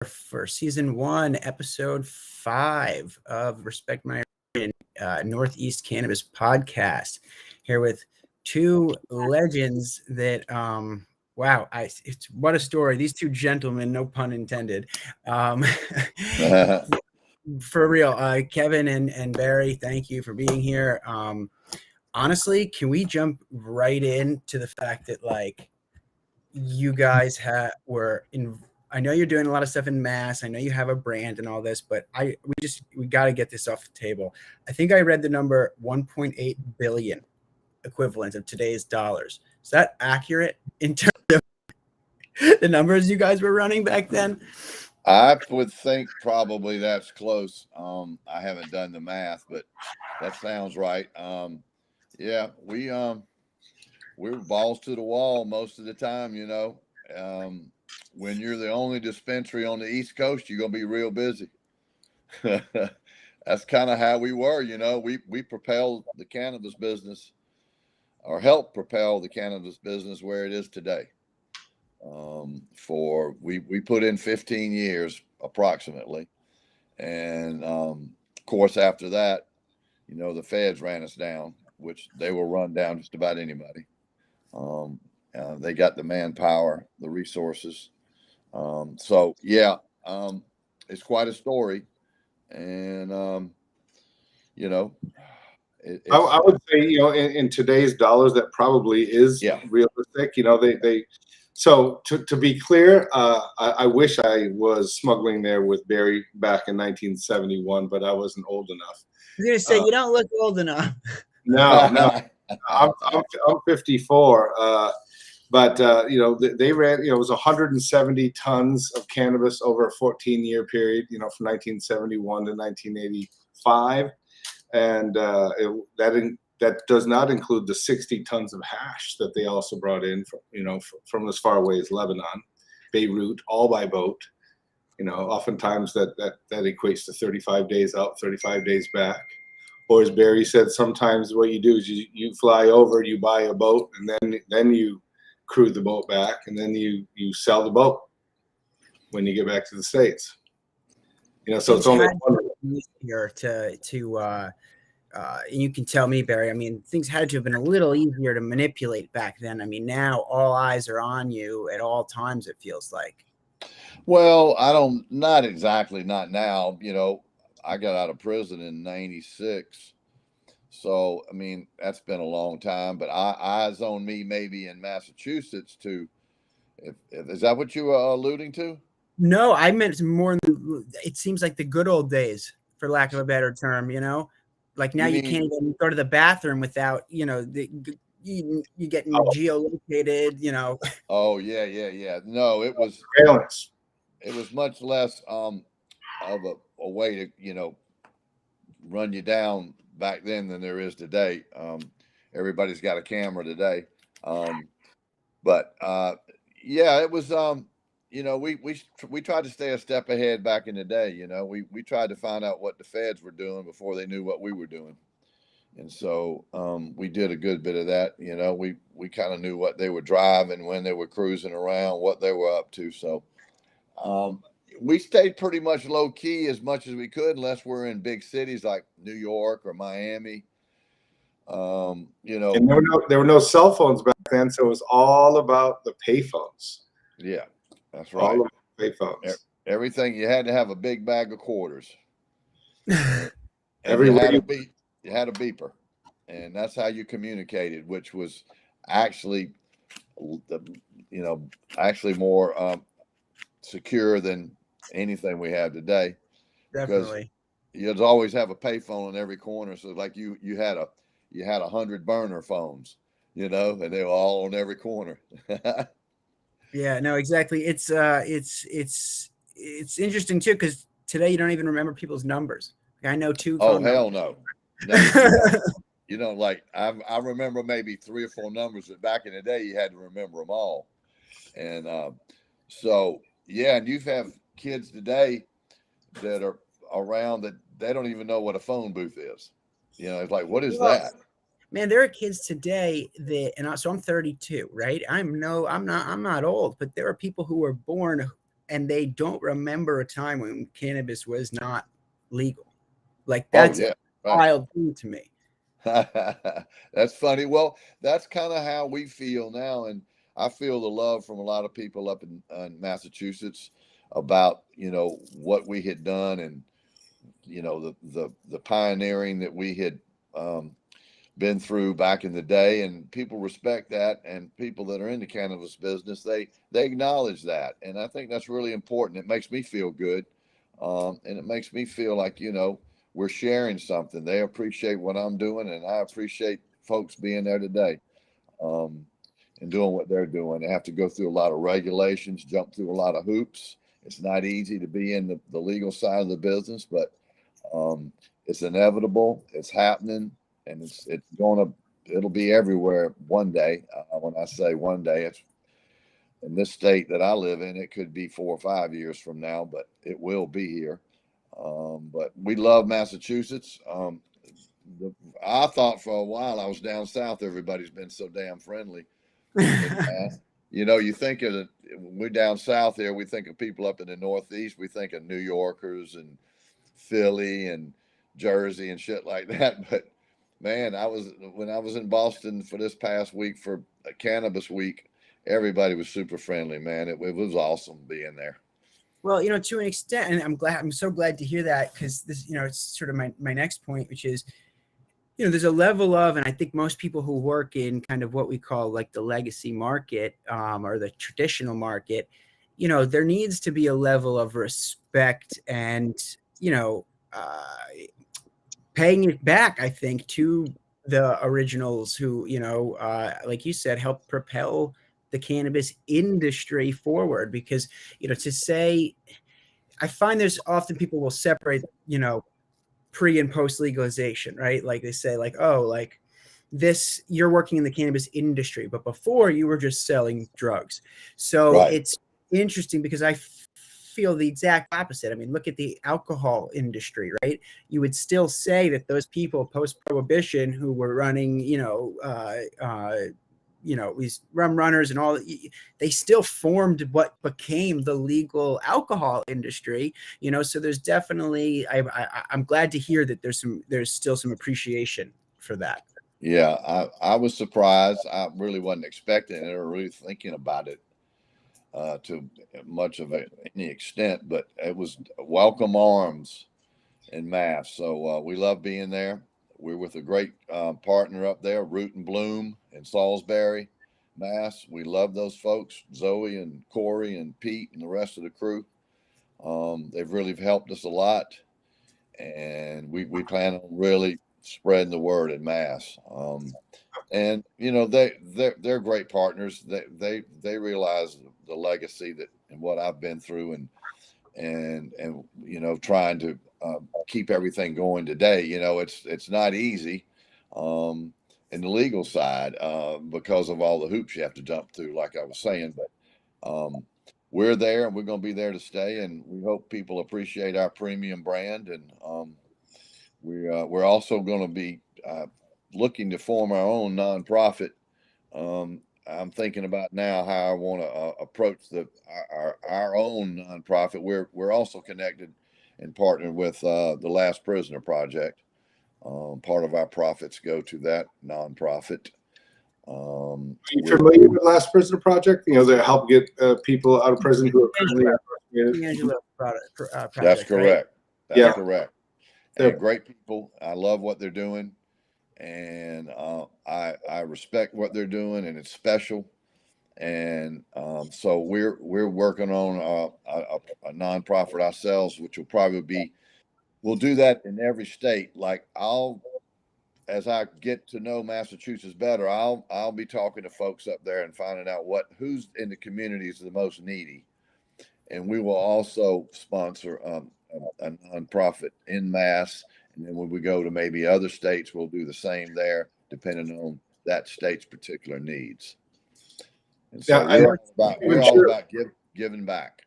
for season 1, episode 5 of Respect My Northeast Cannabis Podcast. Here with two legends that, wow, it's what a story. These two gentlemen, no pun intended. For real, Kevin and Barry, thank you for being here. Honestly, can we jump right into the fact that, like, you guys were in? I know you're doing a lot of stuff in Mass. I know you have a brand and all this, but we got to get this off the table. I think I read the number 1.8 billion equivalent of today's dollars. Is that accurate in terms of the numbers you guys were running back then? I would think probably that's close. I haven't done the math, but that sounds right. Yeah, we're balls to the wall most of the time, you know. When you're the only dispensary on the East Coast, you're gonna be real busy. That's kind of how we were, you know. We propelled the cannabis business, or helped propel the cannabis business where it is today. We put in 15 years approximately, and of course after that, you know, the feds ran us down, which they will run down just about anybody. They got the manpower, the resources. So yeah, it's quite a story, and you know, I would say, you know, in today's dollars, that probably is realistic. You know, they. So to be clear, I wish I was smuggling there with Barry back in 1971, but I wasn't old enough. I was gonna say you don't look old enough. No, I'm 54. But you know, they ran. You know, it was 170 tons of cannabis over a 14-year period. You know, from 1971 to 1985, and that does not include the 60 tons of hash that they also brought in from, you know, from as far away as Lebanon, Beirut, all by boat. You know, oftentimes that equates to 35 days out, 35 days back. Or as Barry said, sometimes what you do is you fly over, you buy a boat, and then you crew the boat back, and then you sell the boat when you get back to the States. You know, so it's only easier to you can tell me, Barry. I mean, things had to have been a little easier to manipulate back then. I mean, now all eyes are on you at all times, it feels like. Well, not exactly, not now. You know, I got out of prison in 96. So, I mean, that's been a long time, but eyes on me maybe in Massachusetts too. Is that what you were alluding to? No, I meant more, it seems like the good old days, for lack of a better term, you know? Like now you can't even go to the bathroom without, you know, you getting geolocated, you know. Oh, yeah. No, it was much less of a way to, you know, run you down back then than there is today. Everybody's got a camera today. But yeah, it was, you know, we tried to stay a step ahead back in the day. You know, we tried to find out what the feds were doing before they knew what we were doing. And so we did a good bit of that. You know, we kind of knew what they were driving, when they were cruising around, what they were up to. So we stayed pretty much low key as much as we could, unless we're in big cities like New York or Miami. You know, and there were no cell phones back then, so it was all about the payphones. Yeah, that's right. All of the payphones. Everything, you had to have a big bag of quarters. Everywhere you had a beeper, and that's how you communicated, which was actually, you know, more secure than anything we have today. Definitely. Because you'd always have a payphone in every corner. So like you had 100 burner phones, you know, and they were all on every corner. Yeah, no, exactly. It's interesting too, because today you don't even remember people's numbers. Like, I know two. Oh, hell no. You know, like I remember maybe 3 or 4 numbers, but back in the day you had to remember them all. And so yeah, and you have kids today that are around that they don't even know what a phone booth is. You know, it's like, what is that? Man, there are kids today so I'm 32, right? I'm not old, but there are people who were born and they don't remember a time when cannabis was not legal. Like that's a wild thing to me. That's funny. Well, that's kind of how we feel now, and I feel the love from a lot of people up in Massachusetts about, you know, what we had done, and you know, the pioneering that we had been through back in the day, and people respect that, and people that are in the cannabis business, they acknowledge that, and I think that's really important. It makes me feel good, and it makes me feel like, you know, we're sharing something. They appreciate what I'm doing, and I appreciate folks being there today, and doing what they're doing. They have to go through a lot of regulations, jump through a lot of hoops. It's not easy to be in the legal side of the business, but it's inevitable. It's happening, and it'll be everywhere one day. When I say one day, it's in this state that I live in. It could be 4 or 5 years from now, but it will be here. But we love Massachusetts. I thought for a while I was down south. Everybody's been so damn friendly. You know, you think of when we're down south here, we think of people up in the Northeast. We think of New Yorkers and Philly and Jersey and shit like that. But man, when I was in Boston for this past week for a cannabis week, everybody was super friendly, man. It was awesome being there. Well, you know, to an extent, and I'm so glad to hear that, because this, you know, it's sort of my next point, which is, you know, there's a level of, and I think most people who work in kind of what we call like the legacy market, or the traditional market, you know, there needs to be a level of respect and, you know, paying it back, I think, to the originals who, you know, like you said, help propel the cannabis industry forward. Because, you know, to say, I find there's often people will separate, you know, pre and post legalization, right? Like they say, like, oh, like this, you're working in the cannabis industry, but before you were just selling drugs. So It's interesting because I feel the exact opposite. I mean, look at the alcohol industry, right? You would still say that those people post-prohibition who were running, these rum runners and all, they still formed what became the legal alcohol industry, you know. So there's definitely, I'm glad to hear that there's still some appreciation for that. Yeah, I was surprised. I really wasn't expecting it or really thinking about it to much of any extent, but it was welcome arms in Mass. So we love being there. We're with a great partner up there, Root and Bloom in Salisbury, Mass. We love those folks, Zoe and Corey and Pete and the rest of the crew. They've really helped us a lot, and we plan on really spreading the word in Mass. And you know, they're great partners. They realize the legacy that and what I've been through, and you know, trying to keep everything going today. You know, it's not easy in the legal side because of all the hoops you have to jump through, like I was saying. But we're there, and we're going to be there to stay, and we hope people appreciate our premium brand. And we're also going to be looking to form our own nonprofit. I'm thinking about now how I want to approach our own nonprofit. We're also connected and partnered with the Last Prisoner Project. Part of our profits go to that nonprofit. Are you familiar with Last Prisoner Project? You know, they help get people out of prison who are currently incarcerated. That's correct. Right? That's correct. They're great people. I love what they're doing, and I respect what they're doing, and it's special. And so we're working on a nonprofit ourselves, which will probably be, we'll do that in every state. Like as I get to know Massachusetts better, I'll be talking to folks up there and finding out who's in the community is the most needy, and we will also sponsor a nonprofit in Mass. And then when we go to maybe other states, we'll do the same there, depending on that state's particular needs. And so we're all about giving back.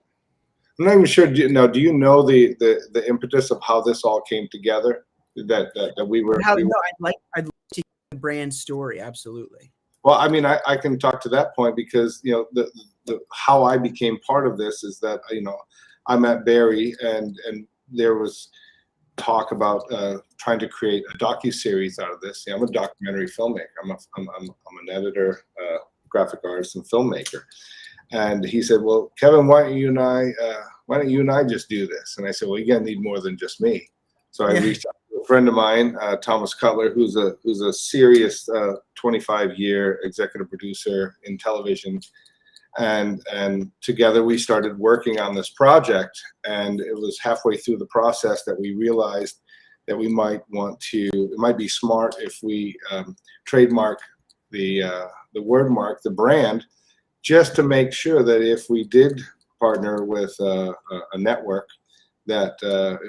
I'm not even sure. Do you know the impetus of how this all came together? That we were. I'd like to hear the brand story. Absolutely. Well, I mean, I can talk to that point because, you know, how I became part of this is that, I met Barry and there was talk about trying to create a docu-series out of this. I'm a documentary filmmaker. I'm an editor, graphic artist, and filmmaker. And he said, "Well, Kevin, why don't you and I just do this?" And I said, "Well, you're gonna need more than just me." So I reached out to a friend of mine, Thomas Cutler, who's a serious 25-year executive producer in television. And together we started working on this project, and it was halfway through the process that we realized that it might be smart if we trademark the word mark, the brand, just to make sure that if we did partner with a network, that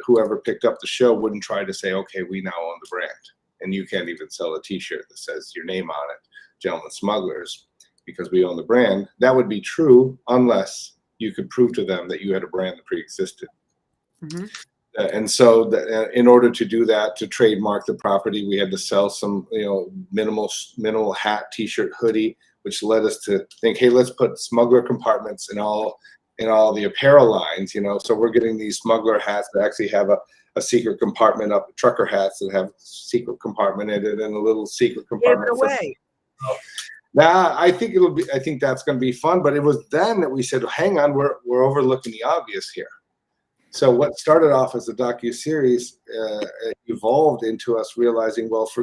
whoever picked up the show wouldn't try to say, okay, we now own the brand, and you can't even sell a t-shirt that says your name on it, Gentlemen Smugglers, because we own the brand. That would be true unless you could prove to them that you had a brand that pre-existed. Mm-hmm. And so in order to do that, to trademark the property, we had to sell some, minimal hat, t-shirt, hoodie, which led us to think, hey, let's put smuggler compartments in all the apparel lines, So we're getting these smuggler hats that actually have a secret compartment up, trucker hats that have secret compartment in it, and a little secret compartment. Give it away. Now, I think that's going to be fun. But it was then that we said, hang on, we're overlooking the obvious here. So what started off as a docu-series evolved into us realizing, well, if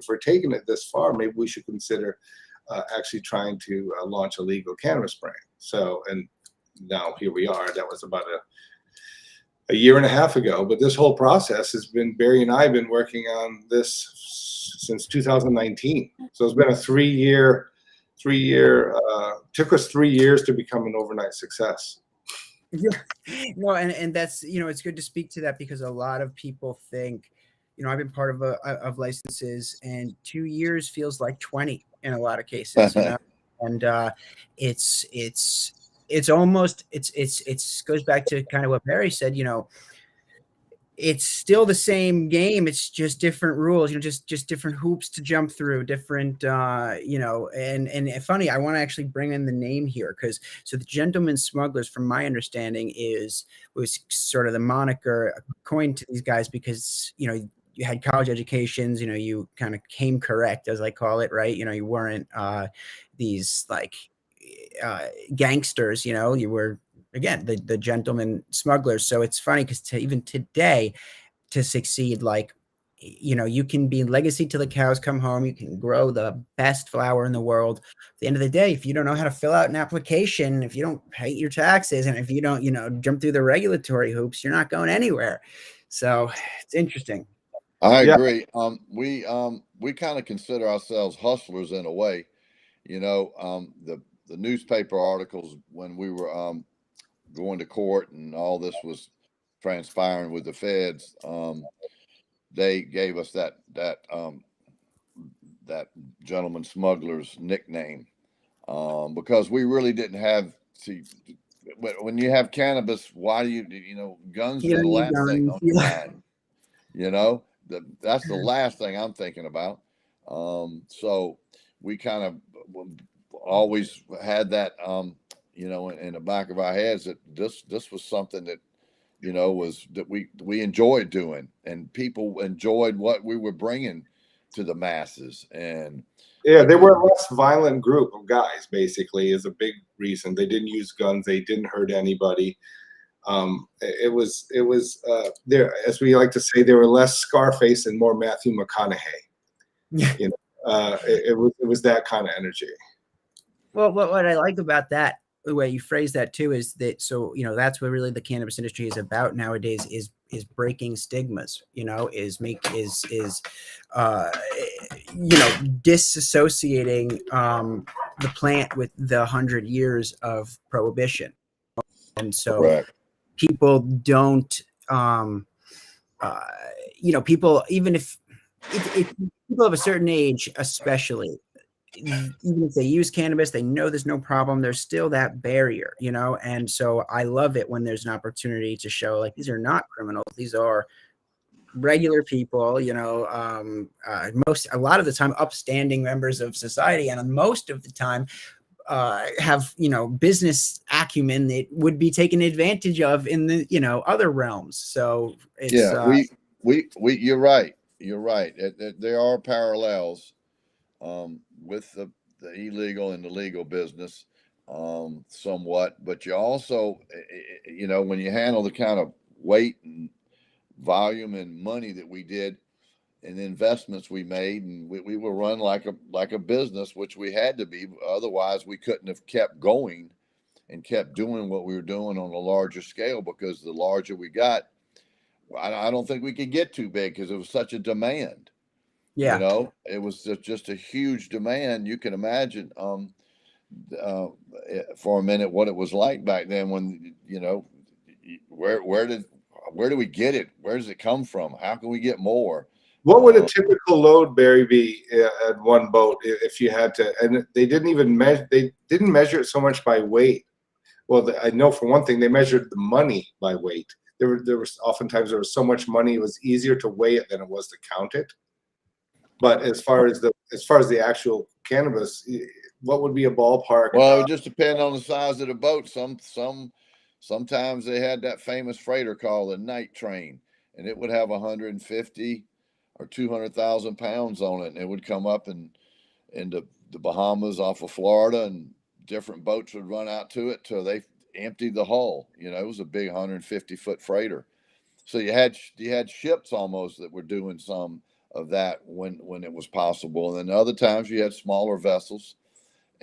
we're taking it this far, maybe we should consider actually trying to launch a legal cannabis brand. So, and now here we are. That was about a year and a half ago. But this whole process has been, Barry and I have been working on this since 2019. So it's been a 3-year, took us 3 years to become an overnight success. Yeah, no, and that's, it's good to speak to that, because a lot of people think, I've been part of licenses, and 2 years feels like 20 in a lot of cases, and it's almost, it's goes back to kind of what Barry said, it's still the same game. It's just different rules, just different hoops to jump through, different, and funny, I want to actually bring in the name here, because the Gentlemen Smugglers, from my understanding, was sort of the moniker coined to these guys because, you had college educations, you kind of came correct, as I call it, right? You weren't these like gangsters, you were, again, the Gentlemen Smugglers. So it's funny because even today, to succeed, like, you can be legacy till the cows come home. You can grow the best flower in the world. At the end of the day, if you don't know how to fill out an application, if you don't pay your taxes, and if you don't, jump through the regulatory hoops, you're not going anywhere. So it's interesting. I agree. We kind of consider ourselves hustlers in a way. The newspaper articles when we were going to court and all this was transpiring with the feds, they gave us that Gentlemen Smugglers nickname, because we really didn't have to. When you have cannabis, why do you guns are the last thing on your mind. That's the last thing I'm thinking about. So we kind of always had that in the back of our heads, that this was something that that we enjoyed doing, and people enjoyed what we were bringing to the masses. And they were a less violent group of guys, basically, is a big reason. They didn't use guns, they didn't hurt anybody. It was there, as we like to say, they were less Scarface and more Matthew McConaughey. It was that kind of energy. Well, what I like about that, the way you phrase that too, is that, that's what really the cannabis industry is about nowadays, is breaking stigmas, disassociating the plant with the 100 years of prohibition. And so Correct. People don't, people, even if people of a certain age, especially, even if they use cannabis, they know there's no problem, there's still that barrier, and so I love it when there's an opportunity to show, like, these are not criminals, these are regular people, a lot of the time upstanding members of society, and most of the time have, business acumen that would be taken advantage of in the, other realms. So it's, you're right. You're right. There are parallels with the illegal and the legal business somewhat, but you also, when you handle the kind of weight and volume and money that we did and the investments we made, and we were run like a business, which we had to be. Otherwise, we couldn't have kept going and kept doing what we were doing on a larger scale, because the larger we got, I don't think we could get too big because it was such a demand. Yeah. It was just a huge demand. You can imagine for a minute what it was like back then when, where do we get it? Where does it come from? How can we get more? What would a typical load, Barry, be at one boat if you had to? And they didn't even measure. They didn't measure it so much by weight. Well, I know for one thing, they measured the money by weight. There was oftentimes there was so much money, it was easier to weigh it than it was to count it. But as far as the actual cannabis, what would be a ballpark? Well, it would just depend on the size of the boat. Sometimes they had that famous freighter called the night train, and it would have 150 or 200,000 pounds on it, and it would come up into the Bahamas off of Florida, and different boats would run out to it till they emptied the hull. It was a big 150-foot freighter. So you had ships almost that were doing some of that when it was possible. And then other times you had smaller vessels,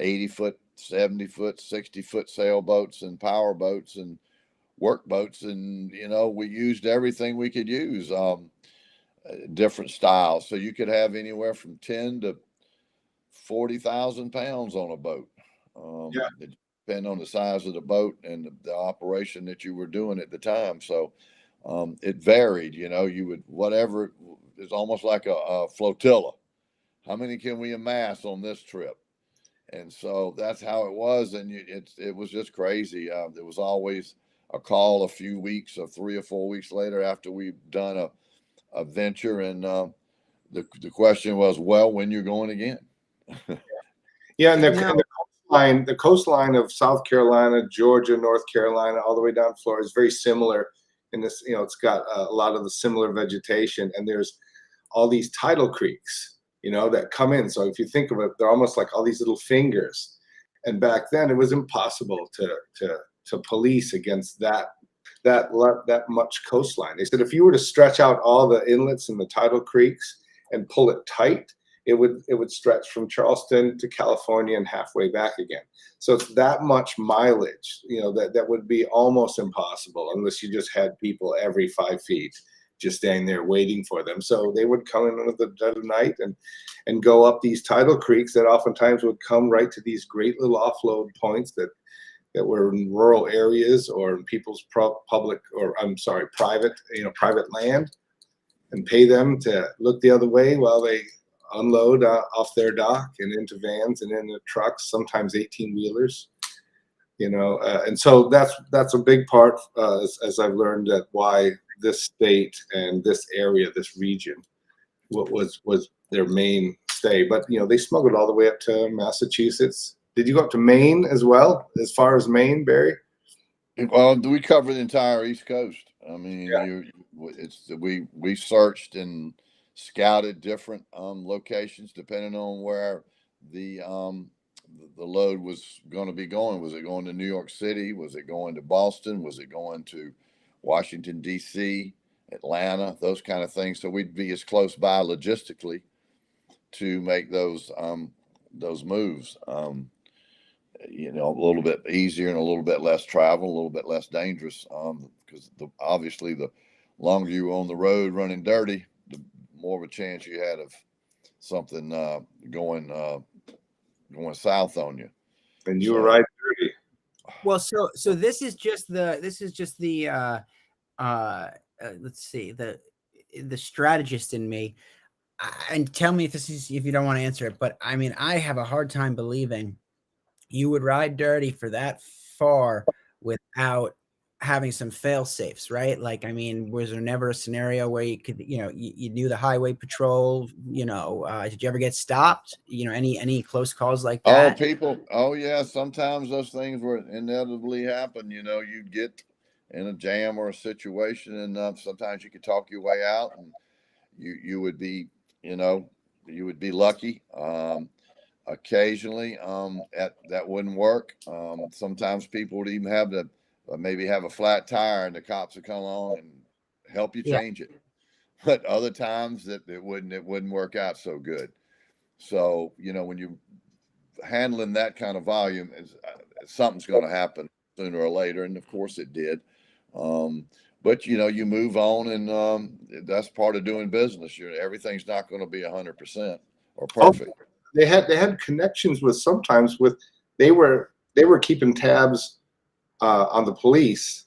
80-foot, 70-foot, 60-foot sailboats and power boats and work boats. And, we used everything we could use, different styles. So you could have anywhere from 10 to 40,000 pounds on a boat. It depended on the size of the boat and the operation that you were doing at the time. So it varied. You would, whatever, it's almost like a flotilla. How many can we amass on this trip? And so that's how it was. And it was just crazy. There was always a call a few weeks or 3 or 4 weeks later after we've done a venture. And the question was, well, when you're going again? Yeah. And the coastline of South Carolina, Georgia, North Carolina, all the way down to Florida is very similar in this. It's got a lot of the similar vegetation, and there's all these tidal creeks, that come in. So if you think of it, they're almost like all these little fingers. And back then, it was impossible to police against that much coastline. They said if you were to stretch out all the inlets and the tidal creeks and pull it tight, it would stretch from Charleston to California and halfway back again. So it's that much mileage, that would be almost impossible unless you just had people every 5 feet just standing there waiting for them. So they would come in under the dead of night and go up these tidal creeks that oftentimes would come right to these great little offload points that were in rural areas or in people's private land, and pay them to look the other way while they unload off their dock and into vans and into trucks, sometimes 18-wheelers, and so that's a big part, as I've learned, that why this state and this area, this region, was their mainstay. But they smuggled all the way up to Massachusetts. Did you go up to Maine as well, as far as Maine, Barry? Well, we cover the entire East Coast. I mean, we searched and scouted different locations depending on where the load was going to be going. Was it going to New York City? Was it going to Boston? Was it going to Washington, D.C., Atlanta, those kind of things? So we'd be as close by logistically to make those moves. A little bit easier and a little bit less travel, a little bit less dangerous, because obviously the longer you were on the road running dirty, the more of a chance you had of something going south on you. And you were right dirty. Well, so this is just the let's see, the strategist in me, and tell me if you don't want to answer it, but I mean, I have a hard time believing you would ride dirty for that far without having some fail safes, right? Like, I mean, was there never a scenario where you could, you knew the highway patrol, did you ever get stopped? Any close calls like that? Yeah, sometimes those things would inevitably happen. You'd get in a jam or a situation, and sometimes you could talk your way out, and you would be, you would be lucky. Occasionally, that wouldn't work. Sometimes people would even have to maybe have a flat tire, and the cops would come along and help you change it. But other times it wouldn't work out so good. So when you handling that kind of volume, something's going to happen sooner or later, and of course it did. But you move on, and that's part of doing business. Everything's not going to be 100% or perfect. Oh, they had connections with they were keeping tabs on the police,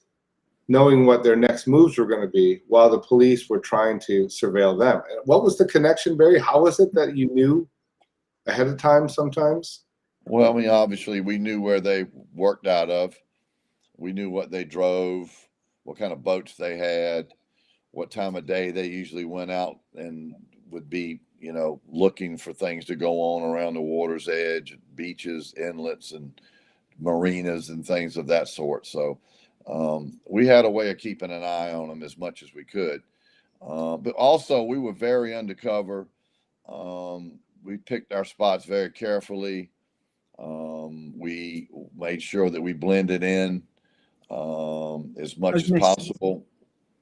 knowing what their next moves were going to be, while the police were trying to surveil them. What was the connection, Barry? How was it that you knew ahead of time sometimes? Well, I mean, obviously we knew where they worked out of. We knew what they drove, what kind of boats they had, what time of day they usually went out and would be, looking for things to go on around the water's edge, beaches, inlets, and marinas and things of that sort. So we had a way of keeping an eye on them as much as we could. But also we were very undercover. We picked our spots very carefully. We made sure that we blended in as much as possible.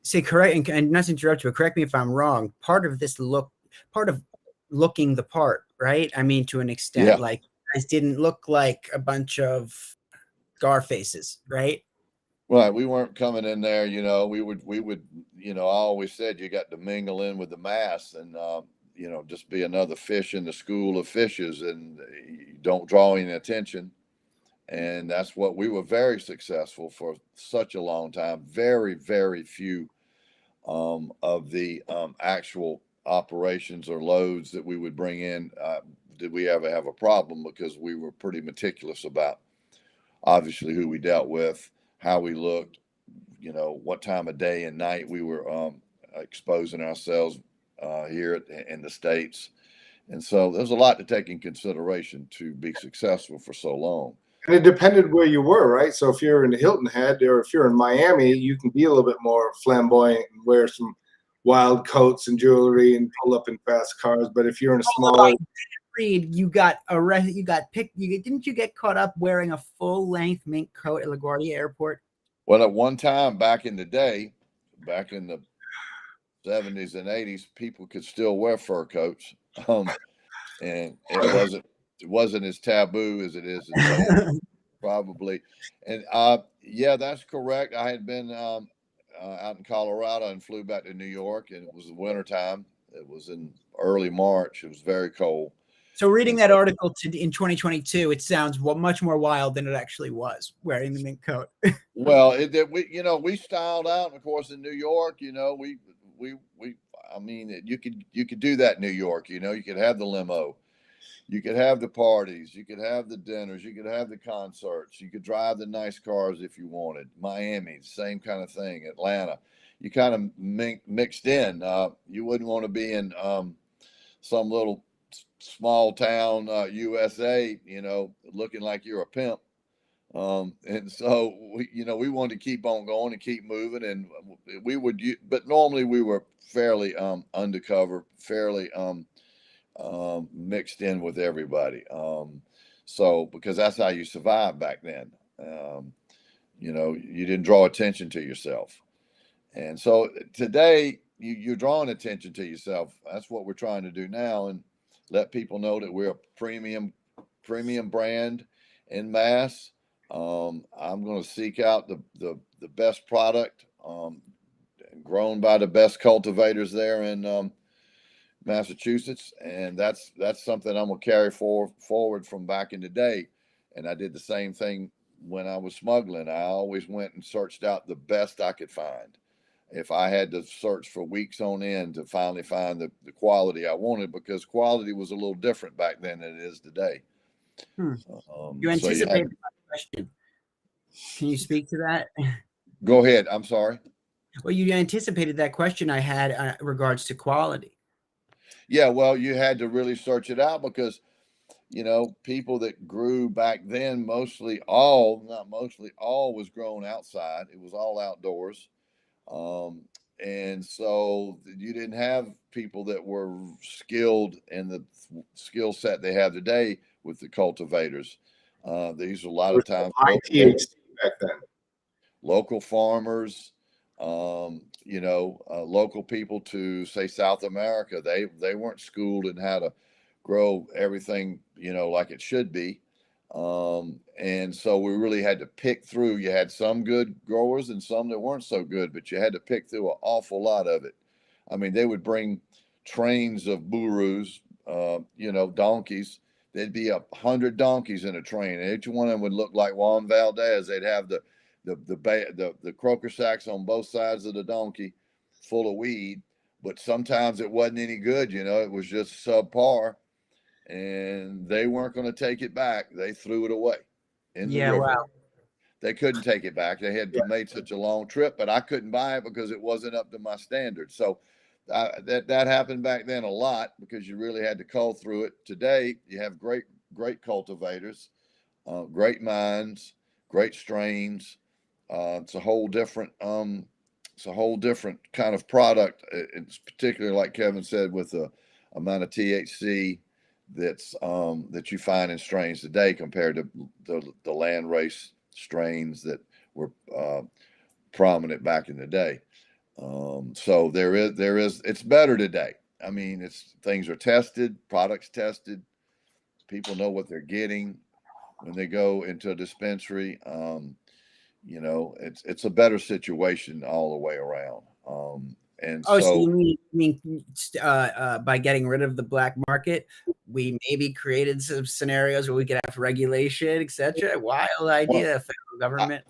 Say correct, and not to interrupt you, but correct me if I'm wrong. Part of looking the part, right? I mean, to an extent, like guys didn't look like a bunch of scar faces, right? Right. We weren't coming in there, we would, I always said you got to mingle in with the mass and, just be another fish in the school of fishes, and don't draw any attention. And that's what we were very successful for such a long time. Very, very few of the actual operations or loads that we would bring in did we ever have a problem, because we were pretty meticulous about obviously who we dealt with, how we looked, what time of day and night we were exposing ourselves here in the States. And so there's a lot to take in consideration to be successful for so long. And it depended where you were, right? So if you're in Hilton Head or if you're in Miami, you can be a little bit more flamboyant and wear some wild coats and jewelry and pull up in fast cars. But if you're in a smaller, you got arrested. You got picked. Didn't you get caught up wearing a full-length mink coat at LaGuardia Airport? Well, at one time back in the day, back in the 70s and 80s, people could still wear fur coats, and it wasn't as taboo as it is today, probably. And that's correct. I had been out in Colorado and flew back to New York, and it was the wintertime. It was in early March. It was very cold. So reading that article in 2022, it sounds much more wild than it actually was, wearing the mink coat. Well, we styled out, and of course in New York, I mean, you could do that in New York. You could have the limo, you could have the parties, you could have the dinners, you could have the concerts, you could drive the nice cars if you wanted. Miami, same kind of thing. Atlanta, you kind of mixed in. You wouldn't want to be in some little small town USA, looking like you're a pimp. And so we wanted to keep on going and keep moving, and but normally we were fairly undercover, fairly mixed in with everybody. So because that's how you survived back then. You didn't draw attention to yourself. And so today you're drawing attention to yourself. That's what we're trying to do now, and let people know that we're a premium brand in mass. I'm going to seek out the best product, grown by the best cultivators there in Massachusetts, and that's something I'm going to carry forward from back in the day. And I did the same thing when I was smuggling. I always went and searched out the best I could find. If I had to search for weeks on end to finally find the quality I wanted, because quality was a little different back then than it is today. You anticipated my question. Can you speak to that? Go ahead. I'm sorry. Well, you anticipated that question I had regards to quality. Yeah, well, you had to really search it out because, people that grew back then, not mostly, all was grown outside. It was all outdoors. And so you didn't have people that were skilled in the skill set they have today with the cultivators. These are a lot of times high THC back then. Local farmers, local people to say South America. They weren't schooled in how to grow everything, like it should be. And so we really had to pick through. You had some good growers and some that weren't so good, but you had to pick through an awful lot of it. I mean, they would bring trains of burros, donkeys. There'd be 100 donkeys in a train, and each one of them would look like Juan Valdez. They'd have the croaker sacks on both sides of the donkey full of weed, but sometimes it wasn't any good. It was just subpar, and they weren't going to take it back. They threw it away in the river. Wow. They couldn't take it back. They had made such a long trip, but I couldn't buy it because it wasn't up to my standards. So that happened back then a lot because you really had to cull through it. Today, you have great cultivators, great minds, great strains. It's a whole different kind of product. It's particularly, like Kevin said, with the amount of THC that you find in strains today compared to the land race strains that were prominent back in the day. So it's better today. I mean, things are tested, products tested. People know what they're getting when they go into a dispensary. It's a better situation all the way around. So you mean by getting rid of the black market, we maybe created some scenarios where we could have regulation, etc. Wild idea, federal government.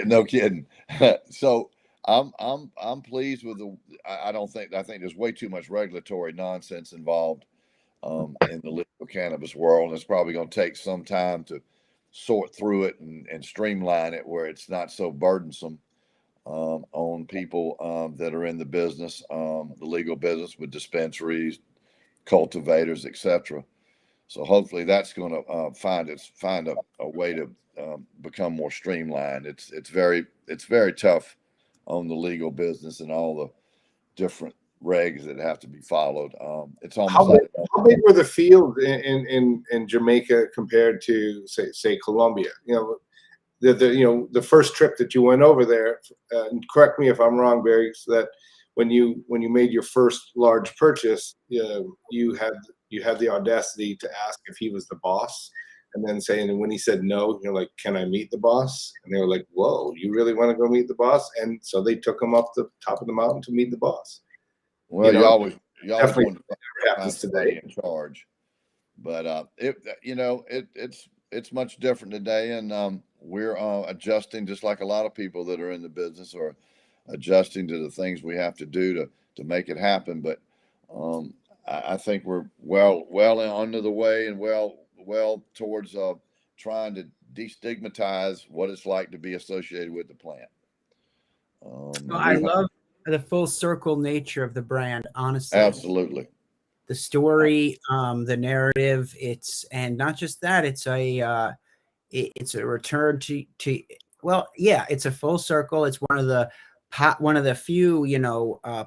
No kidding. So I'm pleased with I think there's way too much regulatory nonsense involved in the legal cannabis world. And it's probably going to take some time to sort through it and streamline it where it's not so burdensome on people that are in the business, the legal business with dispensaries, cultivators, etc. So hopefully that's going to find a way to become more streamlined. It's very tough on the legal business and all the different regs that have to be followed. It's almost how big were the fields in Jamaica compared to say Colombia? The first trip that you went over there, and correct me if I'm wrong, Barry, so that when you made your first large purchase, you had the audacity to ask if he was the boss, and then saying, and when he said no, you're like, "Can I meet the boss?" And they were like, "Whoa, you really want to go meet the boss?" And so they took him up the top of the mountain to meet the boss. Well, you always want to happens today in charge, but it's much different today, and we're adjusting just like a lot of people that are in the business are adjusting to the things we have to do to make it happen. But I think we're well under the way and well towards trying to destigmatize what it's like to be associated with the plant. I love the full circle nature of the brand, honestly. Absolutely. The story, the narrative, and not just that, it's a return to it's a full circle. It's one of the few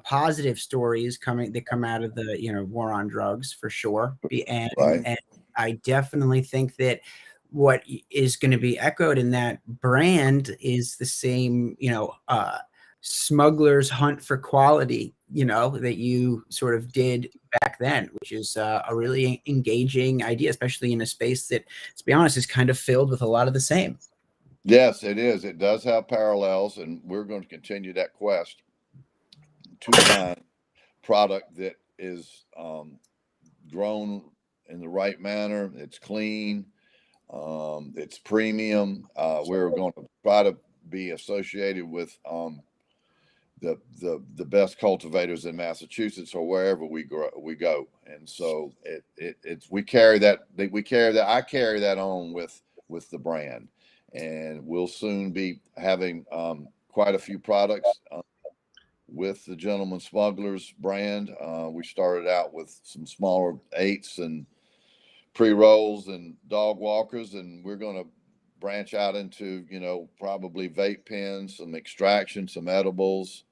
positive stories that come out of the war on drugs, for sure. And I definitely think that what is going to be echoed in that brand is the same smuggler's hunt for quality, that you sort of did back then, which is a really engaging idea, especially in a space that, to be honest, is kind of filled with a lot of the same. Yes, it is. It does have parallels, and we're going to continue that quest to find product that is grown in the right manner. It's clean. It's premium. We're going to try to be associated with the best cultivators in Massachusetts or wherever we go, and so I carry that on with the brand, and we'll soon be having quite a few products with the Gentlemen Smugglers brand. We started out with some smaller 8s and pre-rolls and dog walkers, and we're going to branch out into, probably vape pens, some extraction, some edibles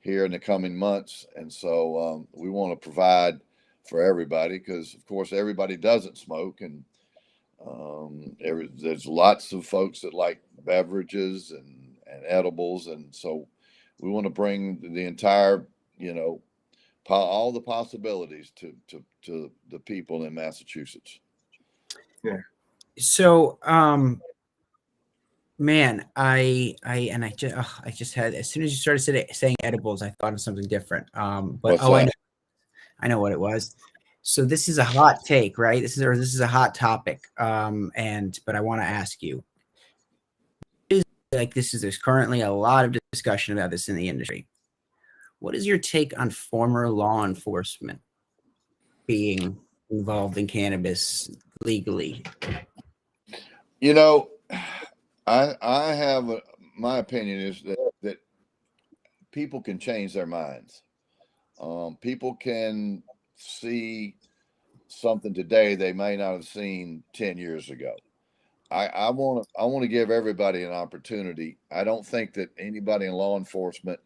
here in the coming months. And so we want to provide for everybody, because of course everybody doesn't smoke, and there's lots of folks that like beverages and edibles, and so we want to bring the entire, all the possibilities to the people in Massachusetts. Yeah. So, man, I just had, as soon as you started saying edibles, I thought of something different. But I know what it was. So this is a hot take, right? This is a hot topic. But I want to ask you, there's currently a lot of discussion about this in the industry. What is your take on former law enforcement being involved in cannabis legally? I have my opinion is that people can change their minds. People can see something today they may not have seen 10 years ago. I want to give everybody an opportunity. I don't think that anybody in law enforcement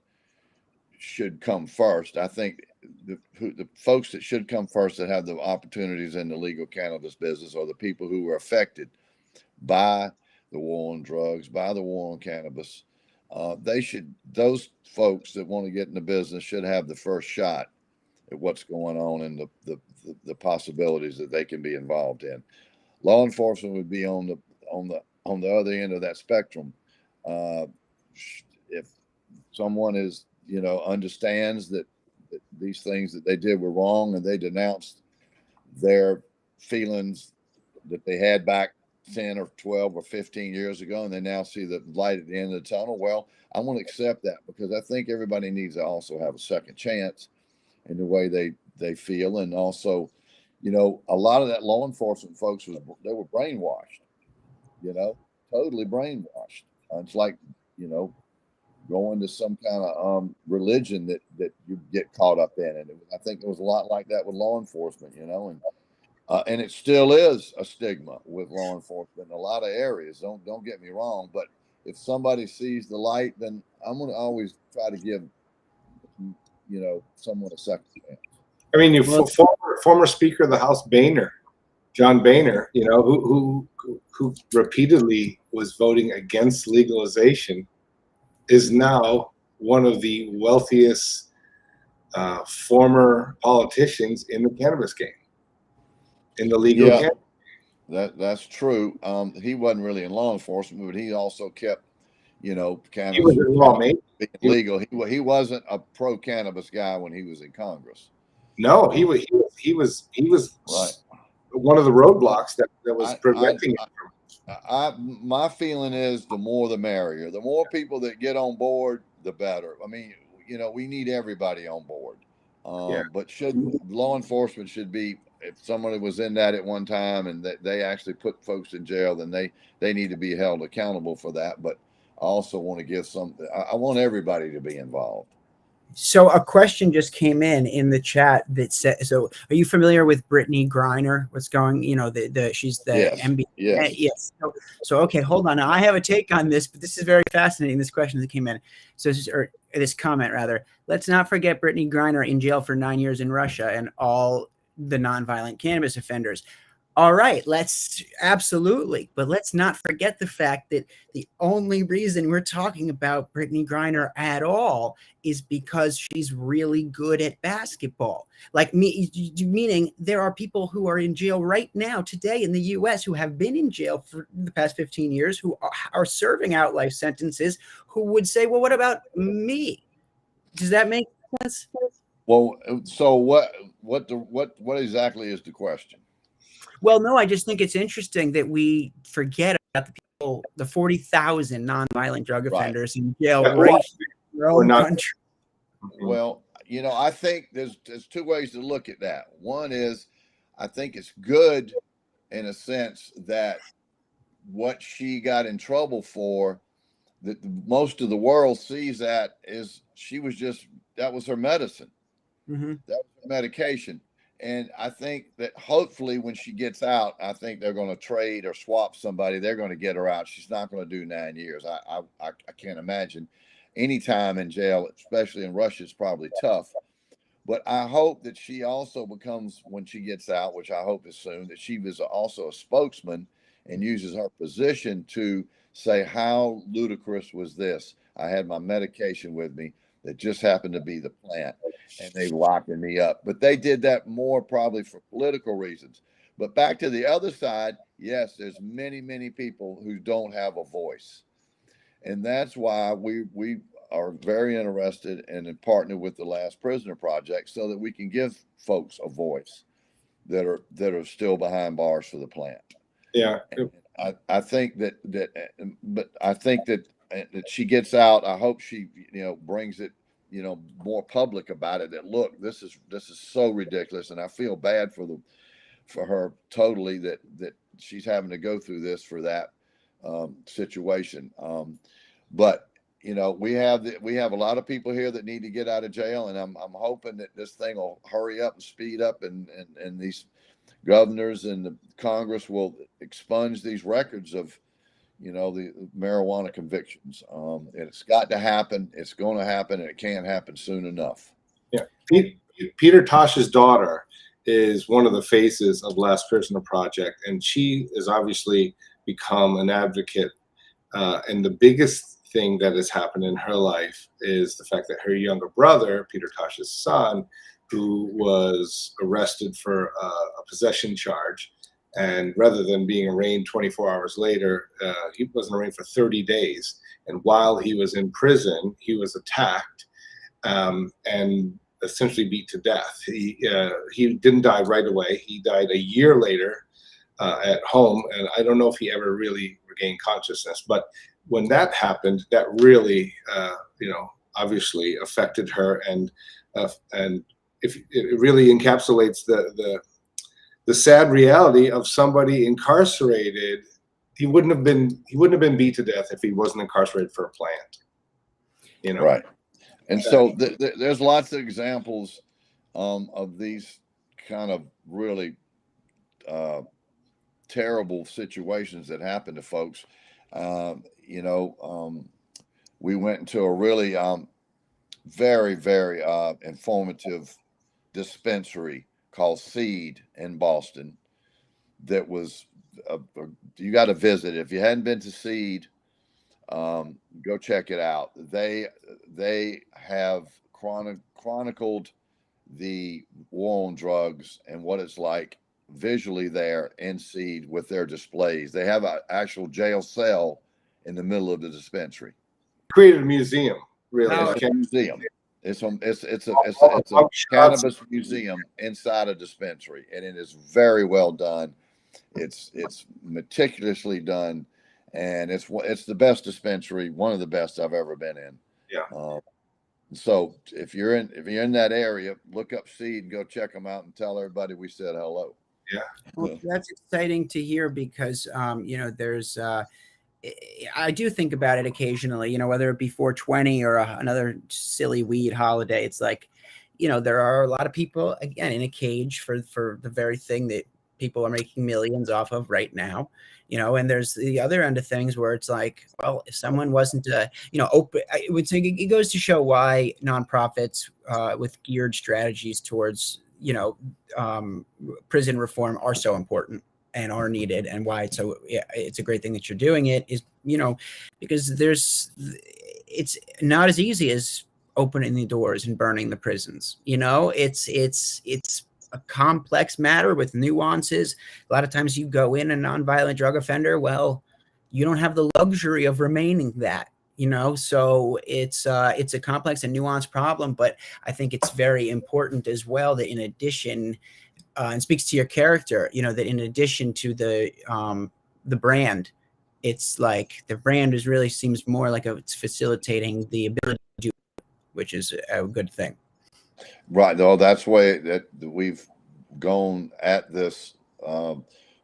should come first. I think the folks that should come first, that have the opportunities in the legal cannabis business, are the people who were affected by the war on drugs, by the war on cannabis. Those folks that want to get in the business should have the first shot at what's going on and the possibilities that they can be involved in. Law enforcement would be on the other end of that spectrum. If someone understands that these things that they did were wrong, and they denounced their feelings that they had back 10 or 12 or 15 years ago, and they now see the light at the end of the tunnel, well, I want to accept that, because I think everybody needs to also have a second chance in the way they feel. And also, a lot of that law enforcement folks they were brainwashed, totally brainwashed. It's like, going to some kind of religion that you get caught up in. And I think there was a lot like that with law enforcement, and it still is a stigma with law enforcement in a lot of areas. Don't get me wrong, but if somebody sees the light, then I'm going to always try to give, someone a second chance. I mean, former Speaker of the House Boehner, John Boehner, who repeatedly was voting against legalization, is now one of the wealthiest former politicians in the cannabis game, in the legal game. That's true. He wasn't really in law enforcement, but he also kept, cannabis he was in lawmaking. Legal. He wasn't a pro cannabis guy when he was in Congress. No, he was right. One of the roadblocks that was preventing it. My feeling is the more the merrier. The more people that get on board, the better. I mean, we need everybody on board. But law enforcement should be, if somebody was in that at one time and they actually put folks in jail, then they need to be held accountable for that. But I also want to give I want everybody to be involved. So a question just came in the chat that said, so are you familiar with Brittany Griner? What's going, she's the MBA. Yes. So, okay, hold on. Now, I have a take on this, but this is very fascinating. This question that came in. So this comment rather, let's not forget Brittany Griner in jail for 9 years in Russia and all the nonviolent cannabis offenders. All right, absolutely. But let's not forget the fact that the only reason we're talking about Brittany Griner at all is because she's really good at basketball. Meaning there are people who are in jail right now today in the U.S. who have been in jail for the past 15 years, who are serving out life sentences, who would say, well, what about me? Does that make sense? Well, so what exactly is the question? Well, no, I just think it's interesting that we forget about the people, the 40,000 nonviolent drug offenders in jail right in our own country. Well, I think there's two ways to look at that. One is, I think it's good in a sense that what she got in trouble for that most of the world sees that is that was her medicine. Mm-hmm. That was her medication. And I think that hopefully when she gets out, I think they're going to trade or swap somebody. They're going to get her out. She's not going to do 9 years. I can't imagine any time in jail, especially in Russia, is probably tough. But I hope that she also becomes, when she gets out, which I hope is soon, that she is also a spokesman and uses her position to say, how ludicrous was this? I had my medication with me that just happened to be the plant, and they locking me up. But they did that more probably for political reasons. But back to the other side, yes, there's many, many people who don't have a voice. And that's why we are very interested and in partner with the Last Prisoner Project so that we can give folks a voice that are still behind bars for the plant. Yeah. And I think that but I think that she gets out. I hope she, brings it, more public about it, that look, this is so ridiculous. And I feel bad for her totally that she's having to go through this for that situation. But we have a lot of people here that need to get out of jail, and I'm hoping that this thing will hurry up and speed up, and these governors and the Congress will expunge these records of, the marijuana convictions. And it's got to happen. It's going to happen, and it can't happen soon enough. Yeah, Peter Tosh's daughter is one of the faces of Last Prisoner Project, and she has obviously become an advocate. And the biggest thing that has happened in her life is the fact that her younger brother, Peter Tosh's son, who was arrested for a possession charge, and rather than being arraigned 24 hours later, he wasn't arraigned for 30 days. And while he was in prison, he was attacked and essentially beat to death. He didn't die right away. He died a year later at home, and I don't know if he ever really regained consciousness. But when that happened, that really, obviously affected her, and if it really encapsulates the sad reality of somebody incarcerated. He wouldn't have been beat to death if he wasn't incarcerated for a plant. Right. And so there's lots of examples of these kind of really terrible situations that happen to folks. We went into a really very, very informative dispensary called Seed in Boston. That was you got to visit. If you hadn't been to Seed, go check it out. They have chronicled the war on drugs and what it's like visually there in Seed with their displays. They have an actual jail cell in the middle of the dispensary. Created a museum, really. It's a museum. It's a cannabis museum inside a dispensary, and it is very well done. It's meticulously done, and it's the best dispensary, one of the best I've ever been in. Yeah. So if you're in that area, look up Seed and go check them out and tell everybody we said hello. Yeah. Well, that's exciting to hear because there's I do think about it occasionally, whether it be 420 or another silly weed holiday. It's like, there are a lot of people, again, in a cage for the very thing that people are making millions off of right now, and there's the other end of things where it's like, well, if someone wasn't, open, I would say it goes to show why nonprofits with geared strategies towards, prison reform are so important and are needed, and why it's a great thing that you're doing it is, because it's not as easy as opening the doors and burning the prisons. It's a complex matter with nuances. A lot of times you go in a nonviolent drug offender, well, you don't have the luxury of remaining that, so it's a complex and nuanced problem. But I think it's very important as well that in addition, and speaks to your character, that in addition to the brand, it's like the brand really seems more like it's facilitating the ability to do, which is a good thing. Right. No, that's the way that we've gone at this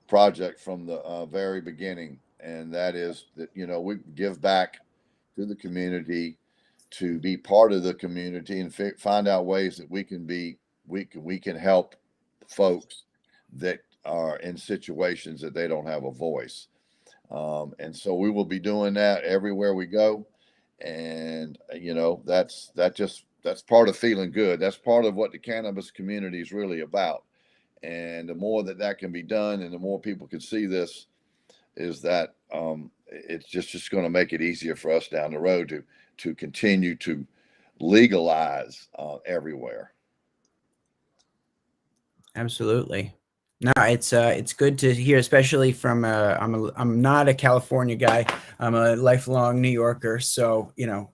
project from the very beginning. And that is that, we give back to the community, to be part of the community, and find out ways that we can help folks that are in situations that they don't have a voice. And so we will be doing that everywhere we go. And, that's part of feeling good. That's part of what the cannabis community is really about. And the more that can be done and the more people can see this, is that it's just going to make it easier for us down the road to continue to legalize everywhere. Absolutely. No, it's good to hear, especially from I'm not a California guy. I'm a lifelong New Yorker, so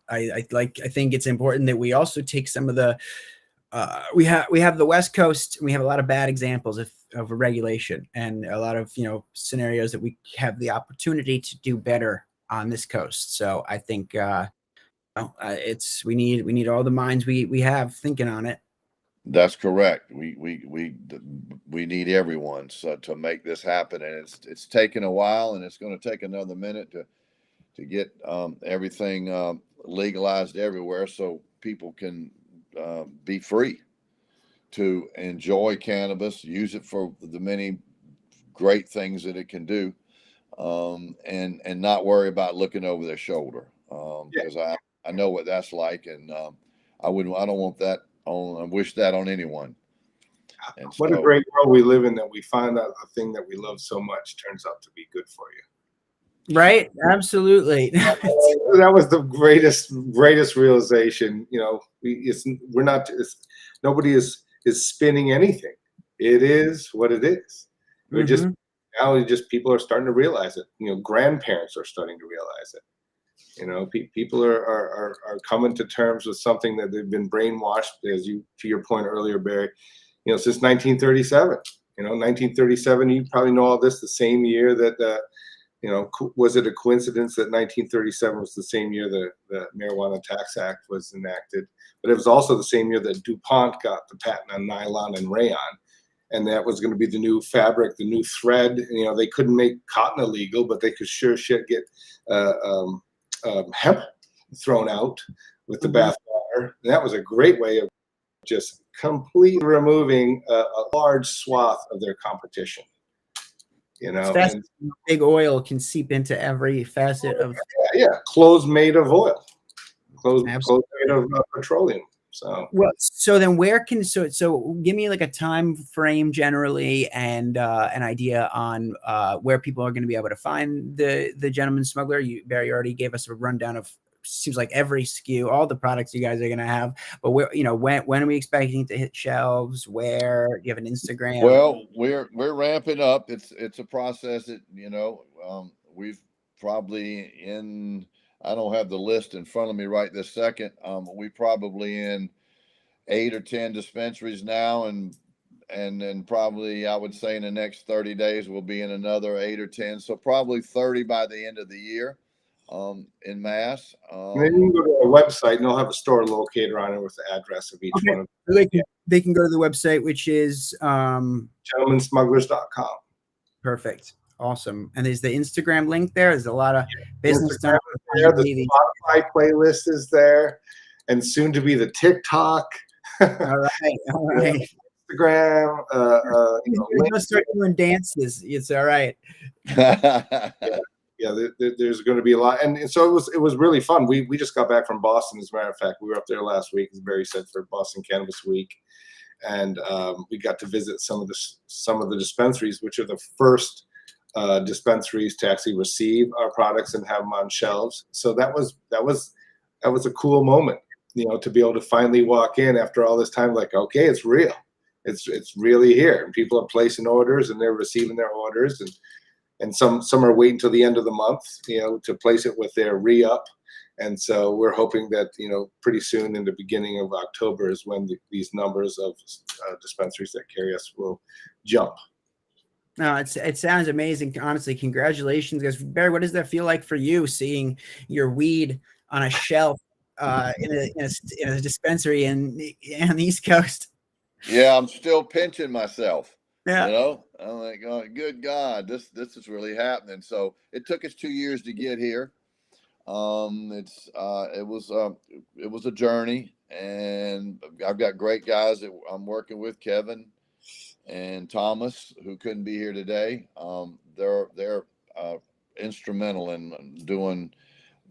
I think it's important that we also take some of the we have the West Coast, and we have a lot of bad examples of regulation, and a lot of scenarios that we have the opportunity to do better on this coast. So I think we need all the minds we have thinking on it. That's correct. We need everyone to make this happen, and it's taken a while, and it's going to take another minute to get everything legalized everywhere, so people can be free to enjoy cannabis, use it for the many great things that it can do, and not worry about looking over their shoulder. Because I know what that's like, and I don't want that. I wish that on anyone. And what a great world we live in, that we find out the thing that we love so much turns out to be good for you. Right? Absolutely. That was the greatest realization. Nobody is spinning anything. It is what it is. We're just people are starting to realize it. Grandparents are starting to realize it. People are coming to terms with something that they've been brainwashed, to your point earlier, Barry, since 1937. 1937, you probably know all this, the same year that, was it a coincidence that 1937 was the same year the Marijuana Tax Act was enacted? But it was also the same year that DuPont got the patent on nylon and rayon. And that was going to be the new fabric, the new thread. They couldn't make cotton illegal, but they could sure shit get hemp thrown out with the bathwater. And that was a great way of just completely removing a large swath of their competition. And big oil can seep into every facet of clothes made of oil, clothes made of petroleum. So then where can so give me like a time frame generally, and an idea on where people are going to be able to find the Gentleman Smuggler. Barry already gave us a rundown of, seems like every SKU, all the products you guys are going to have, but when are we expecting to hit shelves? Where do you have an Instagram? Well, we're ramping up. It's a process that we've probably I don't have the list in front of me right this second. We probably in 8 or 10 dispensaries now, and then probably I would say in the next 30 days we'll be in another 8 or 10. So probably 30 by the end of the year, in mass. And then you can go to our website, and they'll have a store locator on it with the address of each one of them. So they can go to the website, which is GentlemenSmugglers.com. Perfect. Awesome. And there's the Instagram link there. There's a lot of business there. The Spotify playlist is there, and soon to be the TikTok. All right. Instagram. We're gonna start doing dances. It's all right. There's going to be a lot, and so it was really fun. We just got back from Boston, as a matter of fact. We were up there last week, as Barry said, for Boston Cannabis Week, and we got to visit some of the dispensaries, which are the first dispensaries to actually receive our products and have them on shelves. So that was a cool moment, to be able to finally walk in after all this time, like, okay, it's real, it's really here, and people are placing orders and they're receiving their orders, and some are waiting till the end of the month, to place it with their re-up. And so we're hoping that, pretty soon in the beginning of October is when these numbers of dispensaries that carry us will jump. No, it sounds amazing. Honestly, congratulations, guys. Barry, what does that feel like for you, seeing your weed on a shelf in a dispensary on the East Coast? Yeah, I'm still pinching myself. Yeah. I'm like, oh, good God, this is really happening. So it took us 2 years to get here. It was a journey, and I've got great guys that I'm working with, Kevin and Thomas, who couldn't be here today. They're instrumental in doing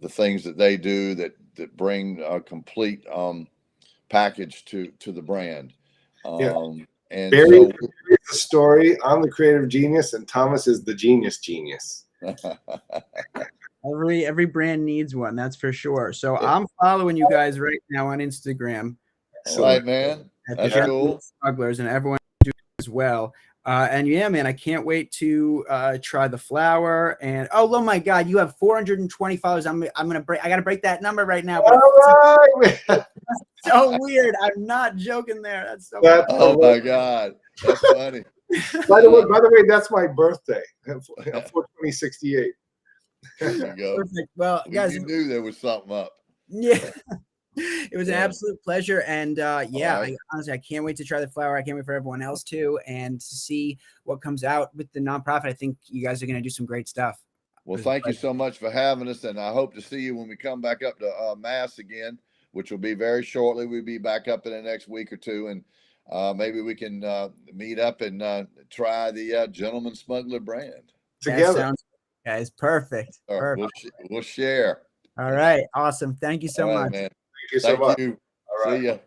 the things that they do that bring a complete package to the brand. And Barry is the story. I'm the creative genius, and Thomas is the genius. Every brand needs one, that's for sure. So I'm following you guys right now on Instagram. All right, man. That's cool. Smugglers, and everyone do as well. And yeah, man, I can't wait to try the flower. And oh my God, you have 420 followers. I gotta break that number right now. All right. So weird. I'm not joking there. That's so funny. Oh my God, that's funny. By the way, that's my birthday. 42068. There you go. Perfect. Well, guys, you knew there was something up. Yeah. It was an absolute pleasure. And honestly, I can't wait to try the flower. I can't wait for everyone else to, and to see what comes out with the nonprofit. I think you guys are going to do some great stuff. Well, thank you so much for having us. And I hope to see you when we come back up to Mass again, which will be very shortly. We'll be back up in the next week or two. And maybe we can meet up and try the Gentlemen Smuggler brand together. That sounds good, guys. Perfect. Perfect. We'll share. All right. Awesome. Thank you so much. Man. Thank you so much. All right. See ya.